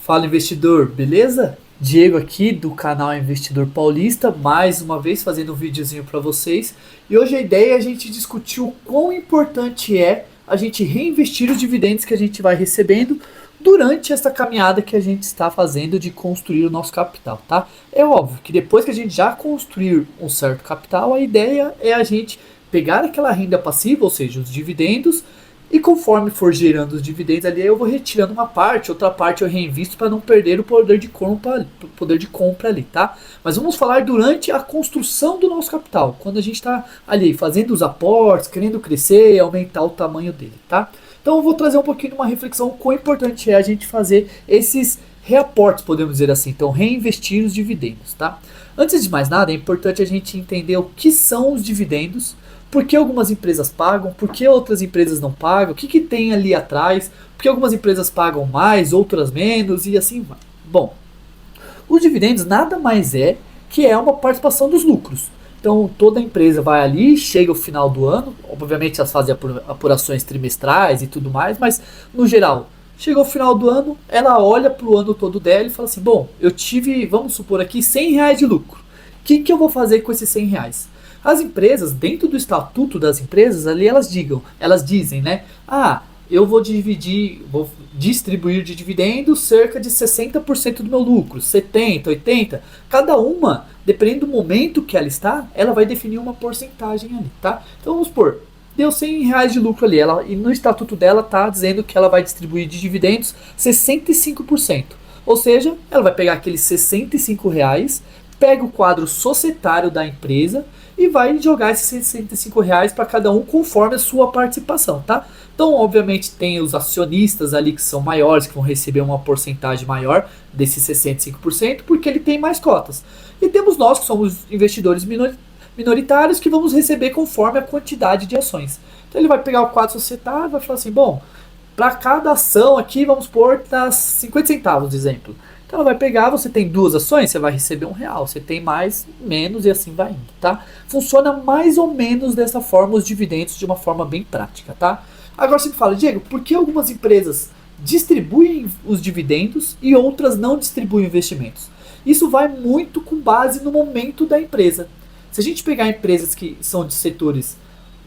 Fala investidor, beleza? Diego aqui do canal Investidor Paulista, mais uma vez fazendo um videozinho para vocês. E hoje a ideia é a gente discutir o quão importante é a gente reinvestir os dividendos que a gente vai recebendo durante esta caminhada que a gente está fazendo de construir o nosso capital, tá? É óbvio que depois que a gente já construir um certo capital, a ideia é a gente pegar aquela renda passiva, ou seja, os dividendos, e conforme for gerando os dividendos ali, eu vou retirando uma parte, outra parte eu reinvisto para não perder o poder de compra ali, tá? Mas vamos falar durante a construção do nosso capital, quando a gente está ali fazendo os aportes, querendo crescer e aumentar o tamanho dele, tá? Então eu vou trazer um pouquinho de uma reflexão quão importante é a gente fazer esses reaportes, podemos dizer assim, então reinvestir os dividendos, tá? Antes de mais nada, é importante a gente entender o que são os dividendos, por que algumas empresas pagam, por que outras empresas não pagam, o que, que tem ali atrás, por que algumas empresas pagam mais, outras menos e assim vai. Bom, os dividendos nada mais é que é uma participação dos lucros. Então toda empresa vai ali, chega o final do ano, obviamente elas fazem apurações trimestrais e tudo mais, mas no geral, chegou o final do ano, ela olha para o ano todo dela e fala assim, bom, eu tive, vamos supor aqui, R$ 100 de lucro. O que eu vou fazer com esses R$ 100? As empresas, dentro do estatuto das empresas, ali elas dizem, né? Ah, eu vou distribuir de dividendos cerca de 60% do meu lucro, 70, 80. Cada uma, dependendo do momento que ela está, ela vai definir uma porcentagem ali, tá? Então vamos supor, deu R$ 100 de lucro ali, e no estatuto dela tá dizendo que ela vai distribuir de dividendos 65%. Ou seja, ela vai pegar aqueles R$ 65, pega o quadro societário da empresa e vai jogar esses R$ 65 para cada um conforme a sua participação, tá? Então, obviamente, tem os acionistas ali que são maiores, que vão receber uma porcentagem maior desses 65%, porque ele tem mais cotas. E temos nós, que somos investidores minoritários, que vamos receber conforme a quantidade de ações. Então, ele vai pegar o quadro societário e vai falar assim, bom, para cada ação aqui, vamos pôr 50 centavos, de exemplo. Então ela vai pegar, você tem duas ações, você vai receber R$ 1. Você tem mais, menos e assim vai indo, tá? Funciona mais ou menos dessa forma os dividendos de uma forma bem prática, tá? Agora você me fala, Diego, por que algumas empresas distribuem os dividendos e outras não distribuem investimentos? Isso vai muito com base no momento da empresa. Se a gente pegar empresas que são de setores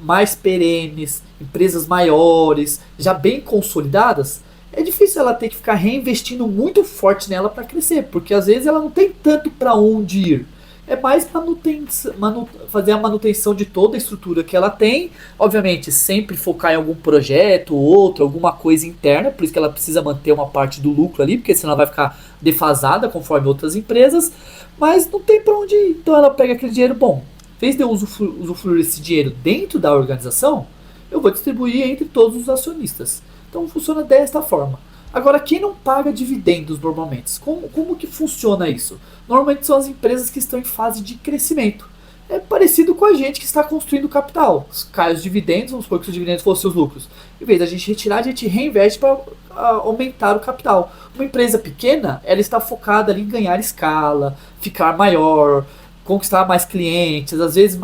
mais perenes, empresas maiores, já bem consolidadas, é difícil ela ter que ficar reinvestindo muito forte nela para crescer, porque às vezes ela não tem tanto para onde ir. É mais fazer a manutenção de toda a estrutura que ela tem, obviamente sempre focar em algum projeto ou outro, alguma coisa interna, por isso que ela precisa manter uma parte do lucro ali, porque senão ela vai ficar defasada conforme outras empresas, mas não tem para onde ir. Então ela pega aquele dinheiro, bom, em vez de eu usufruir esse dinheiro dentro da organização, eu vou distribuir entre todos os acionistas. Então funciona desta forma. Agora, quem não paga dividendos normalmente? Como que funciona isso? Normalmente são as empresas que estão em fase de crescimento. É parecido com a gente que está construindo capital. Cai os dividendos, vamos supor que os dividendos fossem os lucros. Em vez da gente retirar, a gente reinveste para aumentar o capital. Uma empresa pequena, ela está focada ali em ganhar escala, ficar maior, conquistar mais clientes, às vezes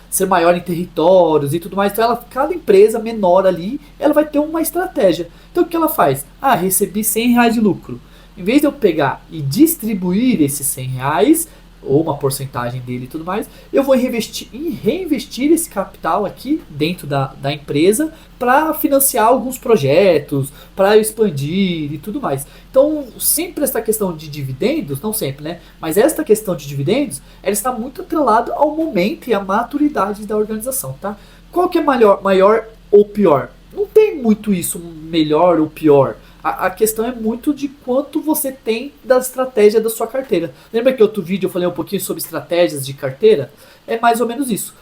ser maior em territórios e tudo mais. Então cada empresa menor ali, ela vai ter uma estratégia. Então o que ela faz? Ah, recebi R$ 100 de lucro. Em vez de eu pegar e distribuir esses R$ 100, ou uma porcentagem dele e tudo mais, eu vou reinvestir esse capital aqui dentro da empresa para financiar alguns projetos, para expandir e tudo mais. Então, sempre essa questão de dividendos, não sempre, né? Mas esta questão de dividendos, ela está muito atrelada ao momento e à maturidade da organização, tá? Qual que é maior ou pior? Não tem muito isso, melhor ou pior. A questão é muito de quanto você tem da estratégia da sua carteira. Lembra que outro vídeo eu falei um pouquinho sobre estratégias de carteira? É mais ou menos isso.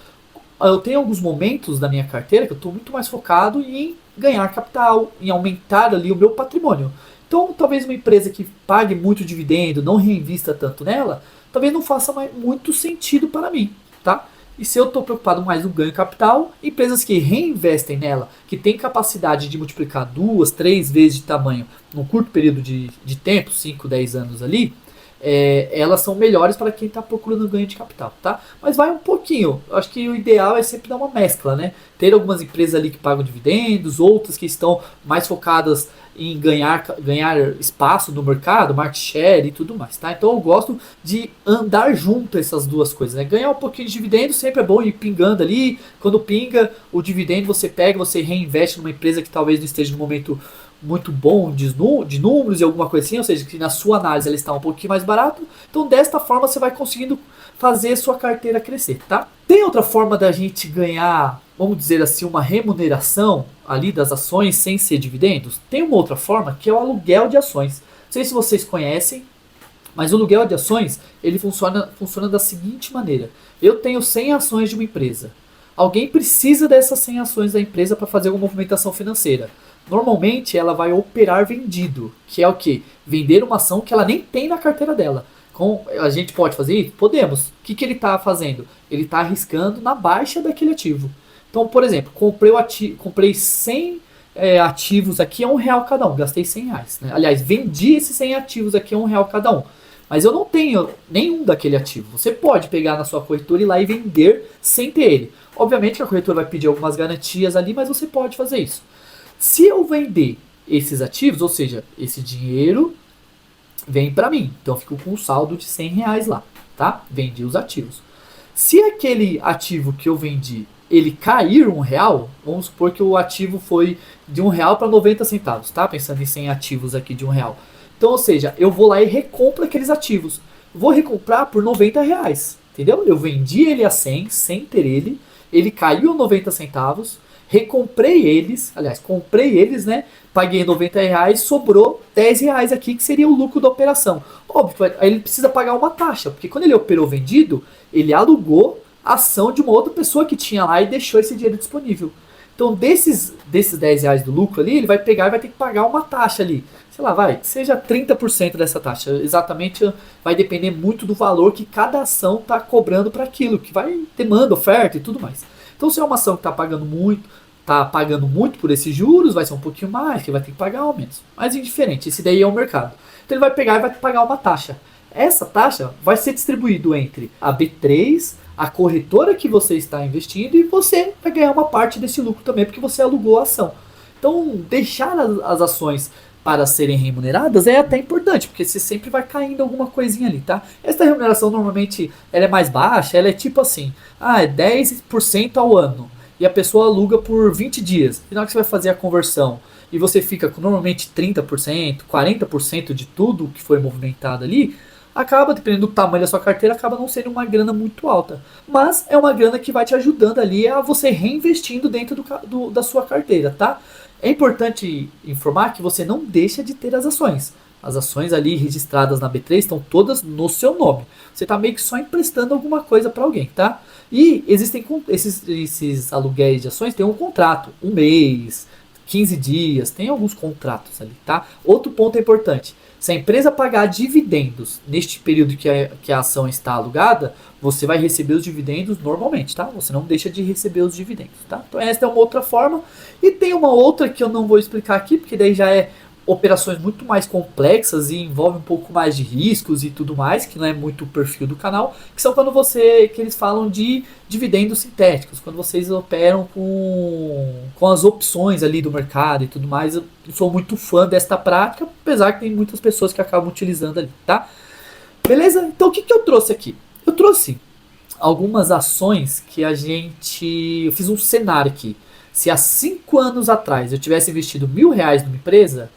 Eu tenho alguns momentos da minha carteira que eu estou muito mais focado em ganhar capital, em aumentar ali o meu patrimônio. Então, talvez uma empresa que pague muito dividendo, não reinvista tanto nela, talvez não faça muito sentido para mim, tá? E se eu estou preocupado mais no ganho de capital, empresas que reinvestem nela, que têm capacidade de multiplicar 2, 3 vezes de tamanho num curto período de tempo, 5, 10 anos ali, elas são melhores para quem está procurando ganho de capital, tá? Mas vai um pouquinho. Eu acho que o ideal é sempre dar uma mescla, né? Ter algumas empresas ali que pagam dividendos, outras que estão mais focadas em ganhar espaço no mercado, market share e tudo mais, tá? Então eu gosto de andar junto essas duas coisas, né? Ganhar um pouquinho de dividendo sempre é bom ir pingando ali. Quando pinga o dividendo, você pega, você reinveste numa empresa que talvez não esteja no momento muito bom de números e alguma coisa assim, ou seja, que na sua análise ela está um pouquinho mais barato. Então desta forma você vai conseguindo fazer sua carteira crescer, tá? Tem outra forma da gente ganhar, vamos dizer assim, uma remuneração ali das ações sem ser dividendos? Tem uma outra forma que é o aluguel de ações. Não sei se vocês conhecem, mas o aluguel de ações ele funciona da seguinte maneira: eu tenho 100 ações de uma empresa. Alguém precisa dessas 100 ações da empresa para fazer uma movimentação financeira. Normalmente ela vai operar vendido, que é o que? Vender uma ação que ela nem tem na carteira dela. A gente pode fazer isso? Podemos. O que ele está fazendo? Ele está arriscando na baixa daquele ativo. Então, por exemplo, comprei 100 ativos aqui a R$ 1 cada um, gastei R$ 100. Né? Aliás, vendi esses 100 ativos aqui a R$ 1 cada um. Mas eu não tenho nenhum daquele ativo. Você pode pegar na sua corretora e ir lá e vender sem ter ele. Obviamente que a corretora vai pedir algumas garantias ali, mas você pode fazer isso. Se eu vender esses ativos, ou seja, esse dinheiro vem para mim. Então eu fico com um saldo de R$ 100 lá, tá? Vendi os ativos. Se aquele ativo que eu vendi, ele cair R$ 1, vamos supor que o ativo foi de R$ 1 para 90 centavos, tá? Pensando em 100 ativos aqui de R$ 1. Então, ou seja, eu vou lá e recompro aqueles ativos. Vou recomprar por R$ 90, entendeu? Eu vendi ele a 100 sem ter ele caiu a 90 centavos, recomprei eles, aliás, comprei eles, né? Paguei R$ 90, sobrou R$ 10 aqui, que seria o lucro da operação. Óbvio, aí ele precisa pagar uma taxa, porque quando ele operou vendido, ele alugou a ação de uma outra pessoa que tinha lá e deixou esse dinheiro disponível. Então, desses R$ 10 do lucro ali, ele vai pegar e vai ter que pagar uma taxa ali. Sei lá, seja 30% dessa taxa. Exatamente, vai depender muito do valor que cada ação está cobrando para aquilo, que vai demanda, oferta e tudo mais. Então, se é uma ação que está pagando muito por esses juros, vai ser um pouquinho mais, que vai ter que pagar ou menos. Mas indiferente, esse daí é o mercado. Então, ele vai pegar e vai pagar uma taxa. Essa taxa vai ser distribuída entre a B3, a corretora que você está investindo, e você vai ganhar uma parte desse lucro também, porque você alugou a ação. Então, deixar as ações para serem remuneradas é até importante, porque você sempre vai caindo alguma coisinha ali, tá? Essa remuneração normalmente ela é mais baixa, ela é tipo assim, é 10% ao ano, e a pessoa aluga por 20 dias. E na hora que você vai fazer a conversão, e você fica com normalmente 30%, 40% de tudo que foi movimentado ali, acaba, dependendo do tamanho da sua carteira, acaba não sendo uma grana muito alta. Mas é uma grana que vai te ajudando ali a você reinvestindo dentro da sua carteira, tá? É importante informar que você não deixa de ter as ações. As ações ali registradas na B3 estão todas no seu nome. Você está meio que só emprestando alguma coisa para alguém, tá? E existem esses aluguéis de ações, tem um contrato, um mês, 15 dias, tem alguns contratos ali, tá? Outro ponto importante. Se a empresa pagar dividendos neste período que a ação está alugada, você vai receber os dividendos normalmente, tá? Você não deixa de receber os dividendos, tá? Então essa é uma outra forma. E tem uma outra que eu não vou explicar aqui, porque daí já é operações muito mais complexas e envolve um pouco mais de riscos e tudo mais, que não é muito o perfil do canal, que são que eles falam de dividendos sintéticos, quando vocês operam com as opções ali do mercado e tudo mais. Eu sou muito fã desta prática, apesar que tem muitas pessoas que acabam utilizando ali, tá? Beleza? Então o que eu trouxe aqui? Eu trouxe algumas ações que eu fiz um cenário aqui. Se há 5 anos atrás eu tivesse investido R$ 1.000 numa empresa,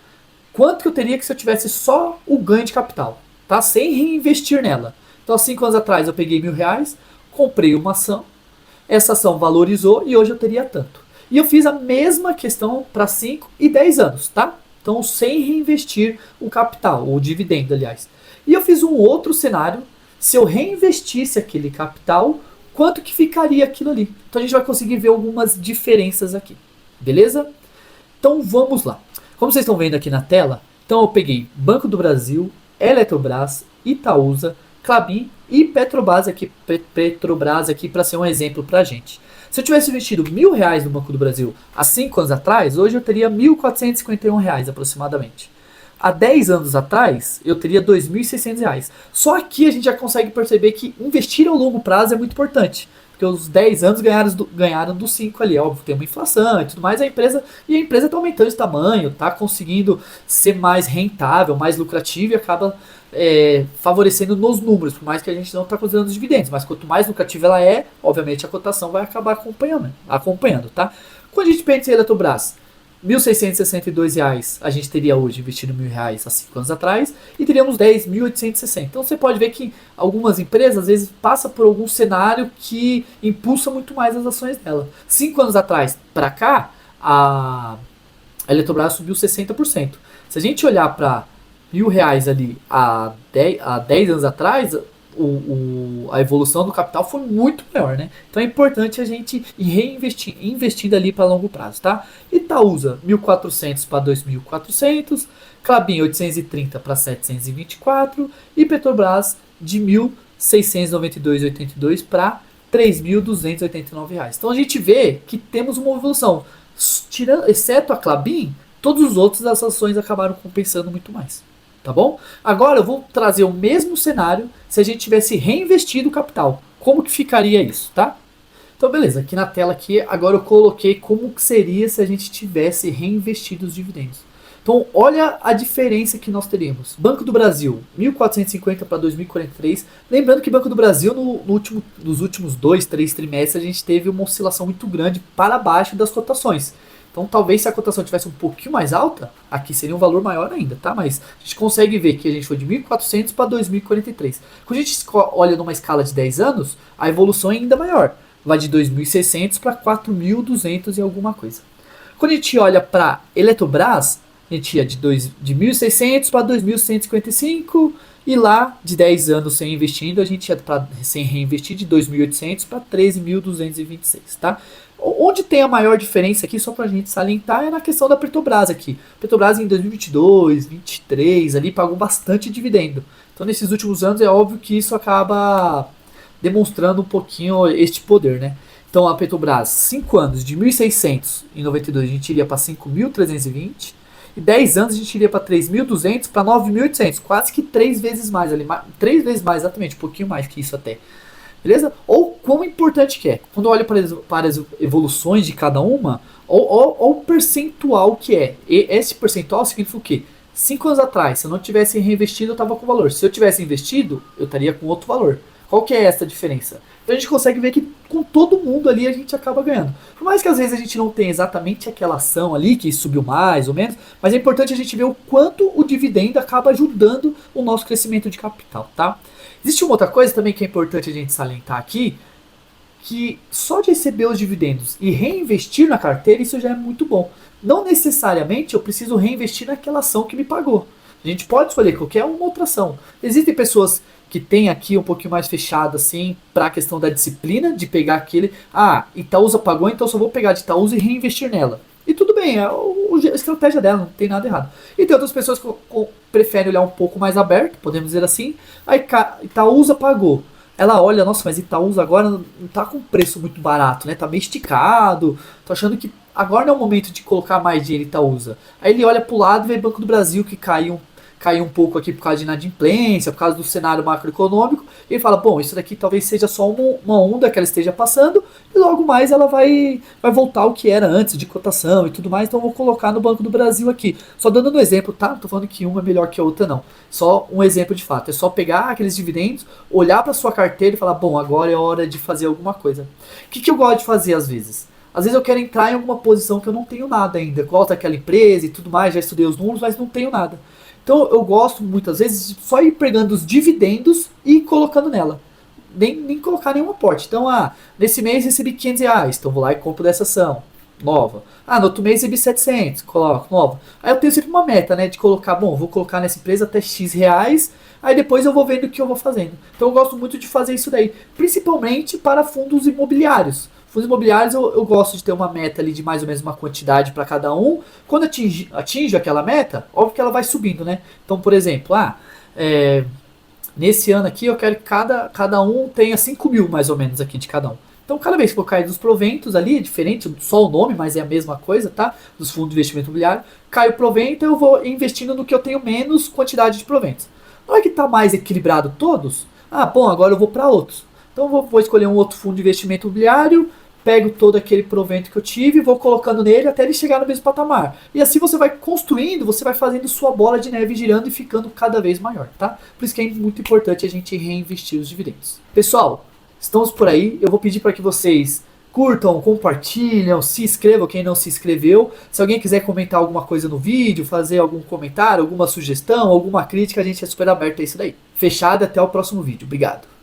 quanto que eu teria que se eu tivesse só o ganho de capital, tá? Sem reinvestir nela. Então, há 5 anos atrás eu peguei R$ 1.000, comprei uma ação, essa ação valorizou e hoje eu teria tanto. E eu fiz a mesma questão para 5 e 10 anos, tá? Então, sem reinvestir o capital, ou o dividendo, aliás. E eu fiz um outro cenário, se eu reinvestisse aquele capital, quanto que ficaria aquilo ali? Então, a gente vai conseguir ver algumas diferenças aqui, beleza? Então, vamos lá. Como vocês estão vendo aqui na tela, então eu peguei Banco do Brasil, Eletrobras, Itaúsa, Klabin e Petrobras aqui para ser um exemplo para a gente. Se eu tivesse investido R$ 1.000 no Banco do Brasil há 5 anos atrás, hoje eu teria R$ 1.451 aproximadamente. Há 10 anos atrás, eu teria R$ 2.600. Só aqui a gente já consegue perceber que investir ao longo prazo é muito importante. Porque os 10 anos ganharam dos 5 ali. Óbvio, tem uma inflação e tudo mais. A empresa está aumentando de tamanho, está conseguindo ser mais rentável, mais lucrativa e acaba favorecendo nos números. Por mais que a gente não está considerando os dividendos. Mas quanto mais lucrativa ela é, obviamente a cotação vai acabar acompanhando, tá? Quando a gente pensa em Eletrobras, R$ 1.662 a gente teria hoje investido R$ 1.000 há 5 anos atrás e teríamos 10.860. Então você pode ver que algumas empresas às vezes passam por algum cenário que impulsa muito mais as ações dela. 5 anos atrás para cá, a Eletrobras subiu 60%. Se a gente olhar para R$ 1.000 ali há 10 anos atrás, a evolução do capital foi muito maior, né? Então é importante a gente ir investindo ali para longo prazo, tá? Itaúsa, 1.400 para 2.400, Klabin, 830 para 724 e Petrobras, de 1.692,82 para R$ 3.289. Então a gente vê que temos uma evolução. Exceto a Klabin, todos os outros as ações acabaram compensando muito mais. Tá bom? Agora eu vou trazer o mesmo cenário se a gente tivesse reinvestido o capital. Como que ficaria isso, tá? Então beleza, aqui na tela aqui, agora eu coloquei como que seria se a gente tivesse reinvestido os dividendos. Então olha a diferença que nós teríamos. Banco do Brasil, 1.450 para 2043. Lembrando que Banco do Brasil nos últimos 2, 3 trimestres a gente teve uma oscilação muito grande para baixo das cotações. Então talvez se a cotação tivesse um pouquinho mais alta, aqui seria um valor maior ainda, tá? Mas a gente consegue ver que a gente foi de 1.400 para 2043. Quando a gente olha numa escala de 10 anos, a evolução é ainda maior. Vai de 2.600 para 4.200 e alguma coisa. Quando a gente olha para Eletrobras, a gente ia de 1.600 para 2.155 e lá de 10 anos sem investindo, a gente ia sem reinvestir de 2.800 para 13.226, tá? Onde tem a maior diferença aqui, só pra gente salientar, é na questão da Petrobras aqui. Petrobras em 2022, 2023, ali pagou bastante dividendo. Então nesses últimos anos é óbvio que isso acaba demonstrando um pouquinho este poder, né? Então a Petrobras, 5 anos, de 1.600 em 92 a gente iria para 5.320 e 10 anos a gente iria para 3.200 para 9.800, quase que 3 vezes mais ali, 3 vezes mais exatamente, um pouquinho mais que isso até. Beleza? Ou quão importante que é. Quando eu olho para as evoluções de cada uma, ou o percentual que é. E esse percentual significa o quê? 5 anos atrás, se eu não tivesse reinvestido, eu estava com valor. Se eu tivesse investido, eu estaria com outro valor. Qual que é essa diferença? Então a gente consegue ver que com todo mundo ali a gente acaba ganhando. Por mais que às vezes a gente não tenha exatamente aquela ação ali que subiu mais ou menos, mas é importante a gente ver o quanto o dividendo acaba ajudando o nosso crescimento de capital, tá? Existe uma outra coisa também que é importante a gente salientar aqui, que só de receber os dividendos e reinvestir na carteira, isso já é muito bom. Não necessariamente eu preciso reinvestir naquela ação que me pagou. A gente pode escolher qualquer uma outra ação. Existem pessoas que têm aqui um pouquinho mais fechado assim, para a questão da disciplina, de pegar aquele, Itaúsa pagou, então eu só vou pegar de Itaúsa e reinvestir nela. E tudo bem, a estratégia dela, não tem nada errado. E tem outras pessoas que preferem olhar um pouco mais aberto, podemos dizer assim. A Itaúsa pagou. Ela olha, nossa, mas Itaúsa agora não tá com preço muito barato, né? Tá meio esticado. Tô achando que agora não é o momento de colocar mais dinheiro em Itaúsa. Aí ele olha pro lado e vê Banco do Brasil que caiu um pouco aqui por causa de inadimplência, por causa do cenário macroeconômico, e ele fala, bom, isso daqui talvez seja só uma onda que ela esteja passando, e logo mais ela vai voltar ao que era antes, de cotação e tudo mais, então eu vou colocar no Banco do Brasil aqui. Só dando um exemplo, tá? Não tô falando que uma é melhor que a outra, não. Só um exemplo de fato. É só pegar aqueles dividendos, olhar para sua carteira e falar, bom, agora é hora de fazer alguma coisa. O que eu gosto de fazer às vezes? Às vezes eu quero entrar em alguma posição que eu não tenho nada ainda. Gosto daquela empresa e tudo mais, já estudei os números, mas não tenho nada. Então eu gosto muitas vezes de só ir pegando os dividendos e colocando nela. Nem colocar nenhum aporte. Então, nesse mês recebi R$ 500, então vou lá e compro dessa ação nova. No outro mês recebi 700, coloco nova. Aí eu tenho sempre uma meta, né, de colocar, bom, vou colocar nessa empresa até X reais, aí depois eu vou vendo o que eu vou fazendo. Então eu gosto muito de fazer isso daí, principalmente para fundos imobiliários. Fundos imobiliários eu gosto de ter uma meta ali de mais ou menos uma quantidade para cada um. Quando atinge aquela meta, óbvio que ela vai subindo, né? Então, por exemplo, nesse ano aqui eu quero que cada um tenha 5 mil mais ou menos aqui de cada um. Então, cada vez que eu cair dos proventos ali, é diferente, só o nome, mas é a mesma coisa, tá? Dos fundos de investimento imobiliário, cai o provento, eu vou investindo no que eu tenho menos quantidade de proventos. Na hora que está mais equilibrado todos, bom, agora eu vou para outros. Então, eu vou escolher um outro fundo de investimento imobiliário, pego todo aquele provento que eu tive e vou colocando nele até ele chegar no mesmo patamar. E assim você vai construindo, você vai fazendo sua bola de neve girando e ficando cada vez maior, tá? Por isso que é muito importante a gente reinvestir os dividendos. Pessoal, estamos por aí. Eu vou pedir para que vocês curtam, compartilham, se inscrevam quem não se inscreveu. Se alguém quiser comentar alguma coisa no vídeo, fazer algum comentário, alguma sugestão, alguma crítica, a gente é super aberto a isso daí. Fechado, até o próximo vídeo. Obrigado.